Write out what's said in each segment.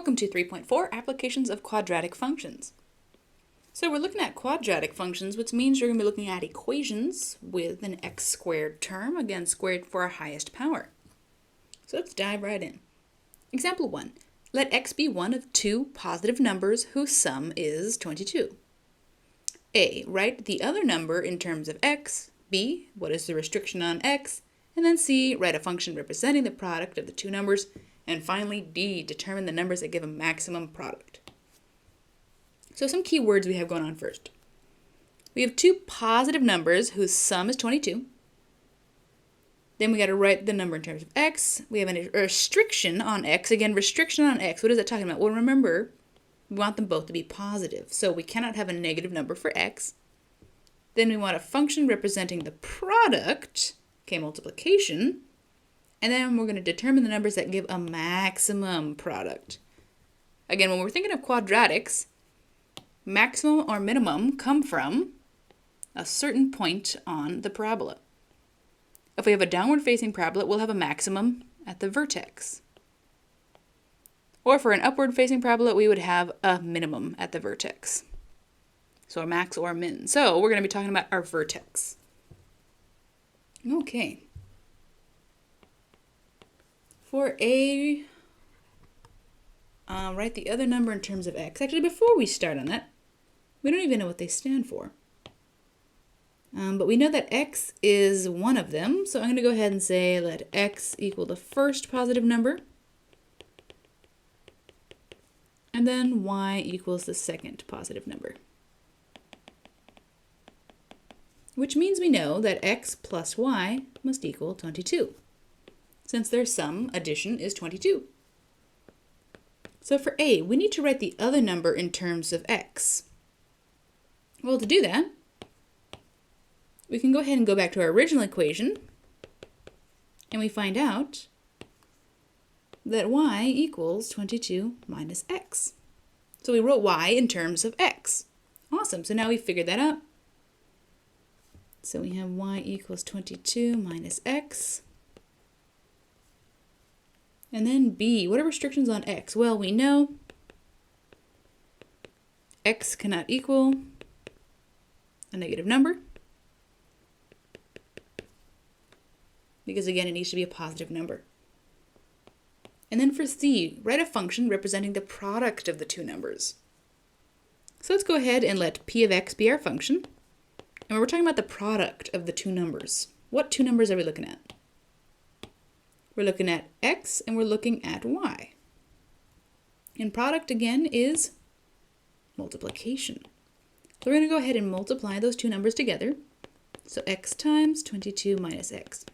Welcome to 3.4, Applications of Quadratic Functions. So we're looking at quadratic functions, which means you're going to be looking at equations with an x squared term, again squared for our highest power. So let's dive right in. Example 1. Let x be one of two positive numbers whose sum is 22. A. Write the other number in terms of x. B. What is the restriction on x? And then C. Write a function representing the product of the two numbers. And finally, D, determine the numbers that give a maximum product. So some key words we have going on first. We have two positive numbers whose sum is 22. Then we got to write the number in terms of x. We have a restriction on x. Again, restriction on x, what is that talking about? Well, remember, we want them both to be positive. So we cannot have a negative number for x. Then we want a function representing the product, okay, multiplication. And then we're going to determine the numbers that give a maximum product. Again, when we're thinking of quadratics, maximum or minimum come from a certain point on the parabola. If we have a downward facing parabola, we'll have a maximum at the vertex. Or for an upward facing parabola, we would have a minimum at the vertex. So a max or a min. So we're going to be talking about our vertex. Okay. For A, write the other number in terms of x. Actually, before we start on that, we don't even know what they stand for. But we know that x is one of them, so I'm going to go ahead and say let x equal the first positive number, and then y equals the second positive number. Which means we know that x plus y must equal 22. Since their sum addition is 22. So for A, we need to write the other number in terms of x. Well, to do that, we can go ahead and go back to our original equation, and we find out that y equals 22 minus x. So we wrote y in terms of x. Awesome, so now we figured that out. So we have y equals 22 minus x. And then B, what are restrictions on x? Well, we know x cannot equal a negative number, because again, it needs to be a positive number. And then for C, write a function representing the product of the two numbers. So let's go ahead and let P of x be our function. And we're talking about the product of the two numbers. What two numbers are we looking at? We're looking at x and we're looking at y. And product again is multiplication. So we're going to go ahead and multiply those two numbers together. So x times 22 minus x.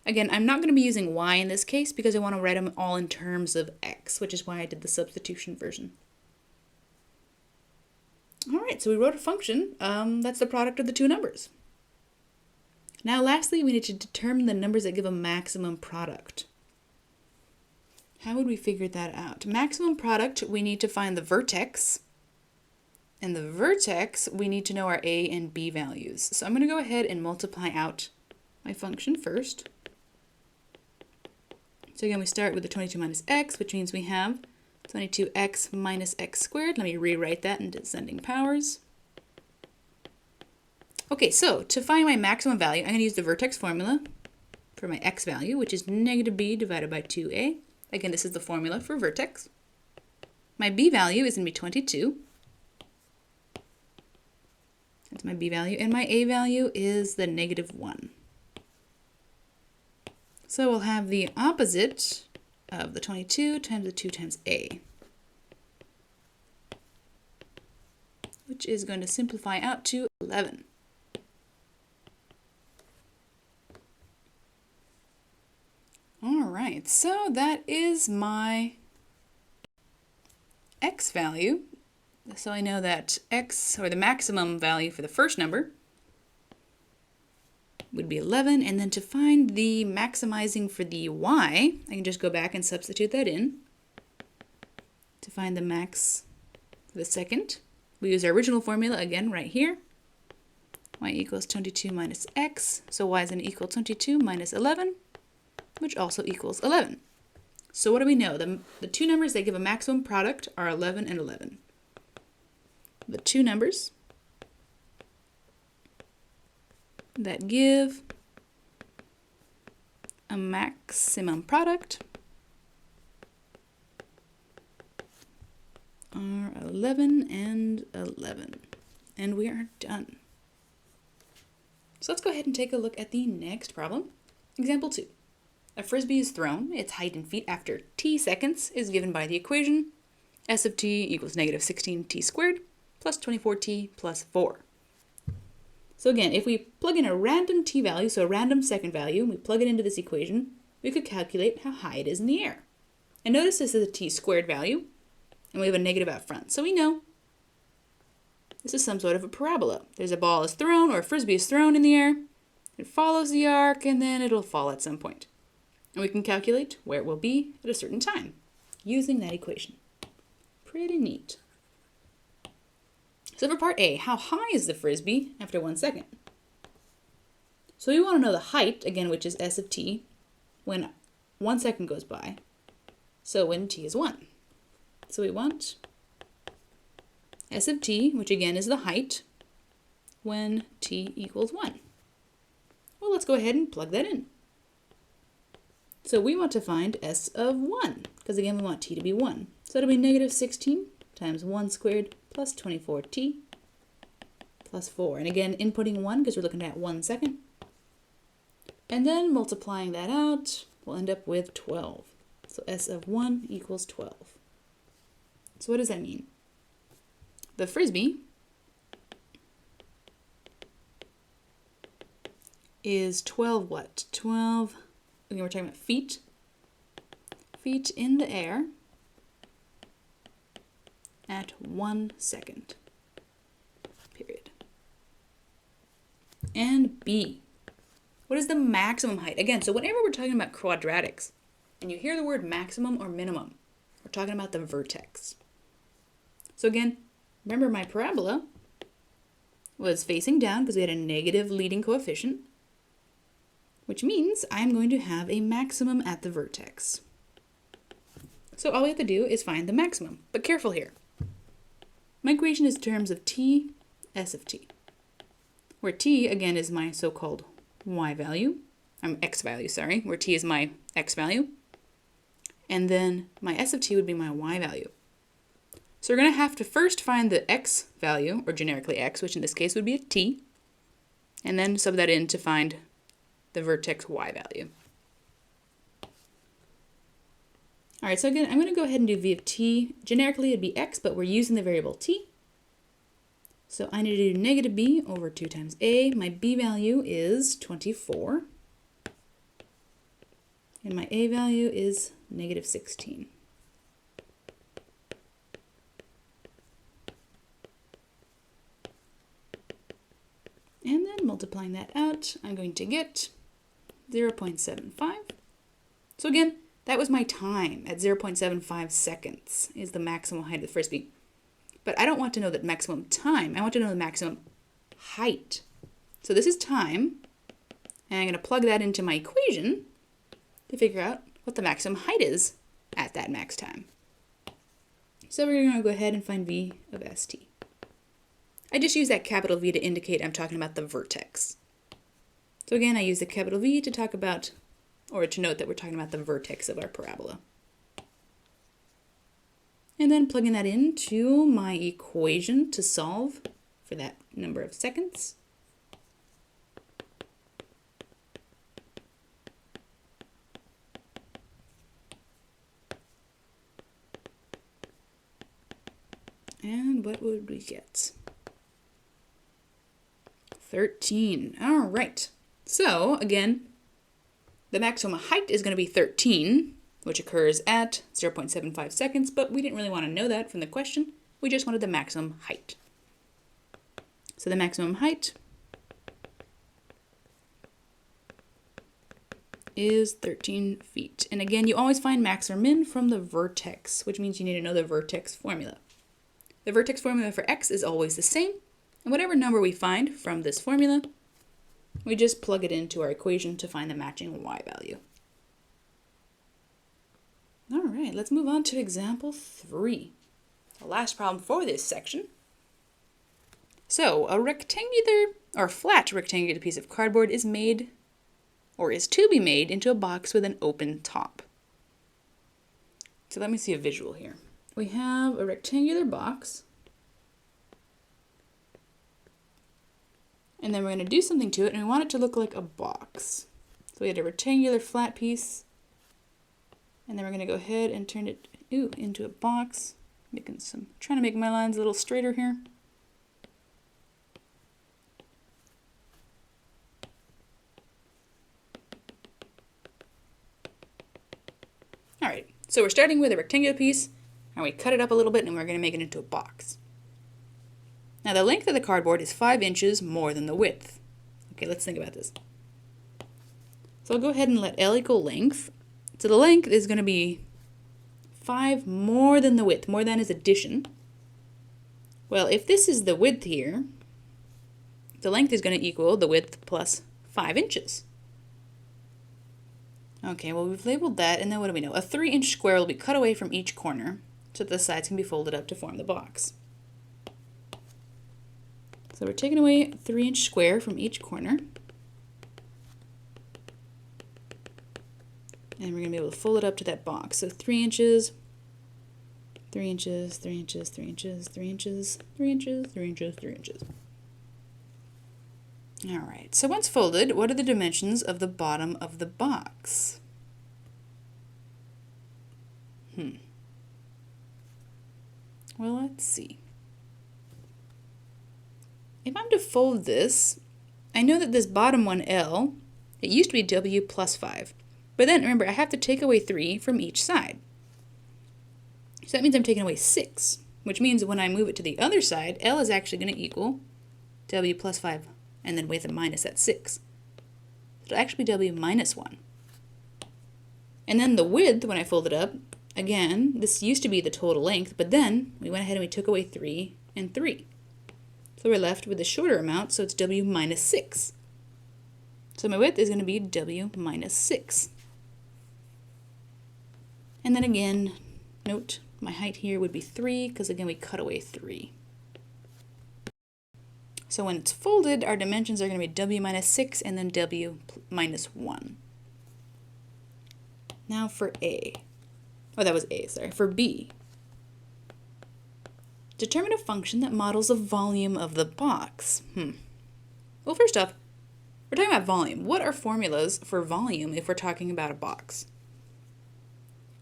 Again, I'm not going to be using y in this case because I want to write them all in terms of x, which is why I did the substitution version. All right, so we wrote a function that's the product of the two numbers. Now lastly, we need to determine the numbers that give a maximum product. How would we figure that out? Maximum product, we need to find the vertex. And the vertex, we need to know our a and b values. So I'm going to go ahead and multiply out my function first. So again, we start with the 22 minus x, which means we have 22x minus x squared. Let me rewrite that in descending powers. Okay, so to find my maximum value, I'm going to use the vertex formula for my x value, which is negative b divided by 2a. Again, this is the formula for vertex. My b value is going to be 22. That's my b value. And my a value is the negative 1. So we'll have the opposite of the 22 times the 2 times a, which is going to simplify out to 11. Alright, so that is my x value. So I know that x, or the maximum value for the first number, would be 11. And then to find the maximizing for the y, I can just go back and substitute that in. To find the max for the second, we use our original formula again right here. Y equals 22 minus x. So y is going to equal 22 minus 11. Which also equals 11. So what do we know? The two numbers that give a maximum product are 11 and 11. The two numbers that give a maximum product are 11 and 11. And we are done. So let's go ahead and take a look at the next problem. Example 2. A frisbee is thrown. Its height in feet after t seconds is given by the equation s of t equals negative 16t squared plus 24t plus 4. So again, if we plug in a random t value, so a random second value, and we plug it into this equation, we could calculate how high it is in the air. And notice this is a t squared value, and we have a negative out front. So we know this is some sort of a parabola. There's a ball is thrown, or a frisbee is thrown in the air. It follows the arc, and then it'll fall at some point. And we can calculate where it will be at a certain time using that equation. Pretty neat. So for part A, how high is the frisbee after 1 second? So we want to know the height, again, which is s of t, when 1 second goes by. So when t is 1. So we want s of t, which again is the height, when t equals 1. Well, let's go ahead and plug that in. So we want to find s of 1, because again we want t to be 1. So it'll be negative 16 times 1 squared plus 24t plus 4. And again, inputting 1 because we're looking at 1 second. And then multiplying that out, we'll end up with 12. So s of 1 equals 12. So what does that mean? The frisbee is 12 what? 12, again we're talking about feet. Feet in the air at 1 second. Period. And B. What is the maximum height? Again, so whenever we're talking about quadratics, and you hear the word maximum or minimum, we're talking about the vertex. So again, remember my parabola was facing down because we had a negative leading coefficient, which means I'm going to have a maximum at the vertex. So all we have to do is find the maximum, but careful here. My equation is in terms of t, s of t, where t, again, is my so-called y value, x value, sorry, where t is my x value, and then my s of t would be my y value. So we're going to have to first find the x value, or generically x, which in this case would be a t, and then sub that in to find the vertex y value. All right, so again, I'm going to go ahead and do v of t. Generically, it'd be x, but we're using the variable t. So I need to do negative b over 2 times a. My b value is 24. And my a value is negative 16. And then multiplying that out, I'm going to get 0.75. So again, that was my time at 0.75 seconds is the maximum height of the frisbee. But I don't want to know the maximum time. I want to know the maximum height. So this is time, and I'm going to plug that into my equation to figure out what the maximum height is at that max time. So we're going to go ahead and find v of st. I just use that capital V to indicate I'm talking about the vertex. So again, I use the capital V to talk about, or to note that we're talking about the vertex of our parabola. And then plugging that into my equation to solve for that number of seconds. And what would we get? 13. All right. So again, the maximum height is going to be 13, which occurs at 0.75 seconds, but we didn't really want to know that from the question. We just wanted the maximum height. So the maximum height is 13 feet. And again, you always find max or min from the vertex, which means you need to know the vertex formula. The vertex formula for x is always the same, and whatever number we find from this formula, we just plug it into our equation to find the matching y value. right, let's move on to example 3. The last problem for this section. So, a rectangular or flat rectangular piece of cardboard is made or is to be made into a box with an open top. So let me see a visual here. We have a rectangular box, and then we're going to do something to it, and we want it to look like a box. So we had a rectangular flat piece, and then we're going to go ahead and turn it into a box. Trying to make my lines a little straighter here. All right, so we're starting with a rectangular piece, and we cut it up a little bit, and we're going to make it into a box. Now the length of the cardboard is 5 inches more than the width. Okay, let's think about this. So I'll go ahead and let L equal length. So the length is going to be 5 more than the width. More than is addition. Well, if this is the width here, the length is going to equal the width plus 5 inches. Okay, well we've labeled that, and then what do we know? A 3-inch square will be cut away from each corner so that the sides can be folded up to form the box. So we're taking away a 3-inch square from each corner. And we're going to be able to fold it up to that box. So 3 inches, 3 inches, 3 inches, 3 inches, 3 inches, 3 inches, 3 inches, 3 inches. All right, so once folded, what are the dimensions of the bottom of the box? Well, let's see. If I'm to fold this, I know that this bottom one, L, it used to be W plus 5. But then, remember, I have to take away 3 from each side. So that means I'm taking away 6, which means when I move it to the other side, L is actually going to equal W plus 5, and then with a minus that 6. It'll actually be W minus 1. And then the width, when I fold it up, again, this used to be the total length, but then we went ahead and we took away 3 and 3. So we're left with the shorter amount, so it's W minus 6. So my width is going to be W minus 6. And then again, note my height here would be 3, because again we cut away 3. So when it's folded, our dimensions are going to be W minus 6 and then W minus 1. Now for A. Oh, that was A, sorry. For B. Determine a function that models the volume of the box. Well, first off, we're talking about volume. What are formulas for volume if we're talking about a box?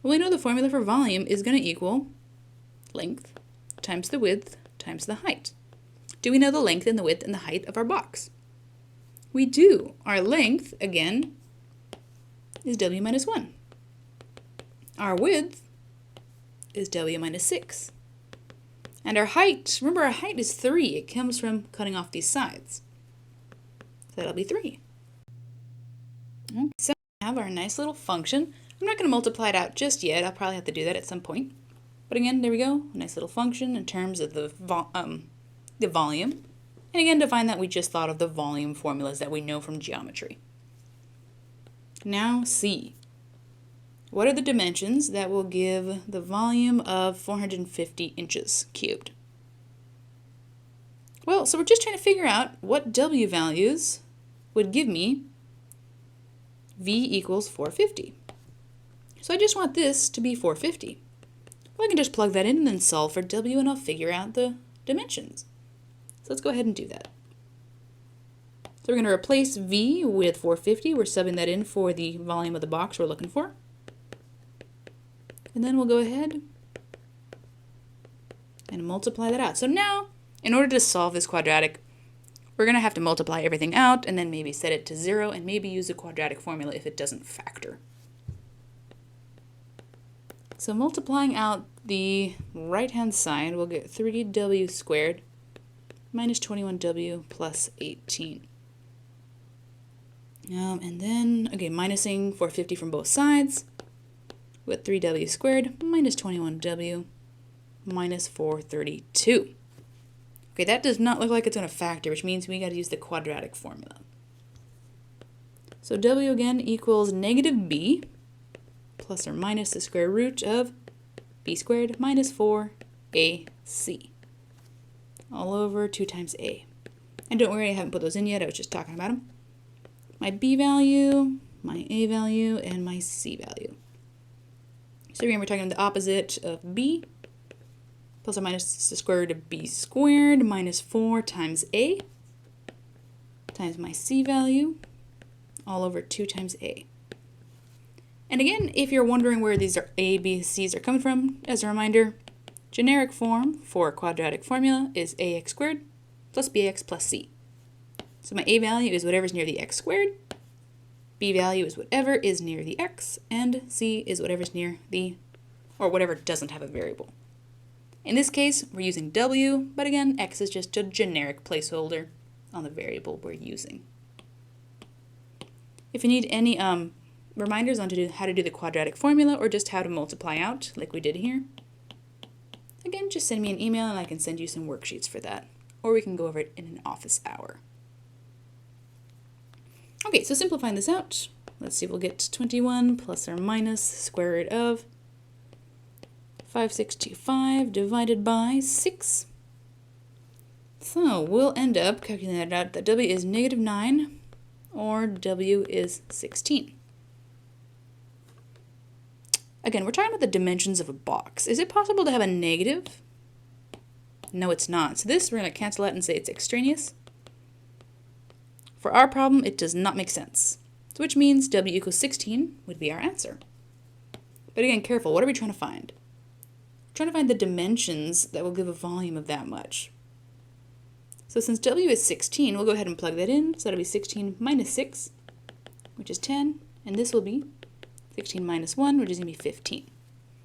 Well, we know the formula for volume is going to equal length times the width times the height. Do we know the length and the width and the height of our box? We do. Our length, again, is W minus 1. Our width is W minus 6. And our height, remember our height is 3. It comes from cutting off these sides. So that'll be 3. Okay, so we have our nice little function. I'm not going to multiply it out just yet. I'll probably have to do that at some point. But again, there we go. A nice little function in terms of the volume. And again, to find that, we just thought of the volume formulas that we know from geometry. Now C. What are the dimensions that will give the volume of 450 inches cubed? Well, so we're just trying to figure out what W values would give me V equals 450. So I just want this to be 450. Well, I can just plug that in and then solve for W, and I'll figure out the dimensions. So let's go ahead and do that. So we're going to replace V with 450. We're subbing that in for the volume of the box we're looking for. And then we'll go ahead and multiply that out. So now, in order to solve this quadratic, we're going to have to multiply everything out and then maybe set it to 0 and maybe use a quadratic formula if it doesn't factor. So multiplying out the right-hand side, we'll get 3W squared minus 21W plus 18. And then, again, minusing 450 from both sides, with 3W squared minus 21W minus 432. Okay, that does not look like it's going to factor, which means we got to use the quadratic formula. So W again equals negative B plus or minus the square root of b squared minus 4ac, all over 2 times a. And don't worry, I haven't put those in yet, I was just talking about them. My b value, my a value, and my c value. So remember, we're talking about the opposite of b, plus or minus the square root of b squared minus 4 times a, times my c value, all over 2 times a. And again, if you're wondering where these a, b, c's are coming from, as a reminder, generic form for a quadratic formula is ax squared plus bx plus c. So my a value is whatever's near the x squared, b value is whatever is near the x, and c is whatever's near the, or whatever doesn't have a variable. In this case, we're using w, but again, x is just a generic placeholder on the variable we're using. If you need any reminders on how to do the quadratic formula or just how to multiply out, like we did here, again, just send me an email and I can send you some worksheets for that, or we can go over it in an office hour. Okay, so simplifying this out, let's see, we'll get 21 plus or minus square root of 5625 divided by 6. So we'll end up calculating that out that w is negative 9 or w is 16. Again, we're talking about the dimensions of a box. Is it possible to have a negative? No, it's not. So this, we're going to cancel out and say it's extraneous. For our problem, it does not make sense. So which means w equals 16 would be our answer. But again, careful. What are we trying to find? We're trying to find the dimensions that will give a volume of that much. So since w is 16, we'll go ahead and plug that in. So that'll be 16 minus 6, which is 10. And this will be 16 minus 1, which is going to be 15.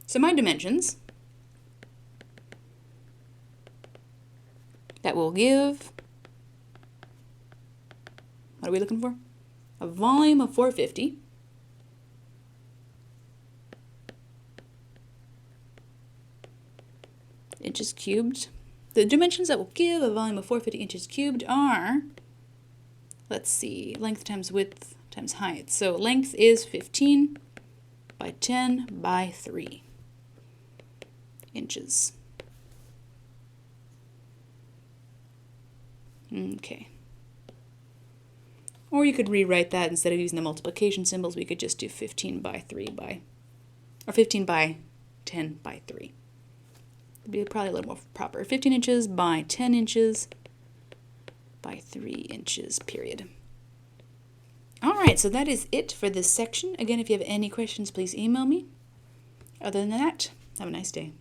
So my dimensions, that will give, what are we looking for? A volume of 450. Inches cubed. The dimensions that will give a volume of 450 inches cubed are, let's see, length times width times height. So length is 15 by 10 by 3 inches. Okay. Or you could rewrite that instead of using the multiplication symbols, we could just do 15 by 3 by, or 15 by 10 by 3. It'd be probably a little more proper. 15 inches by 10 inches by 3 inches, period. All right, so that is it for this section. Again, if you have any questions, please email me. Other than that, have a nice day.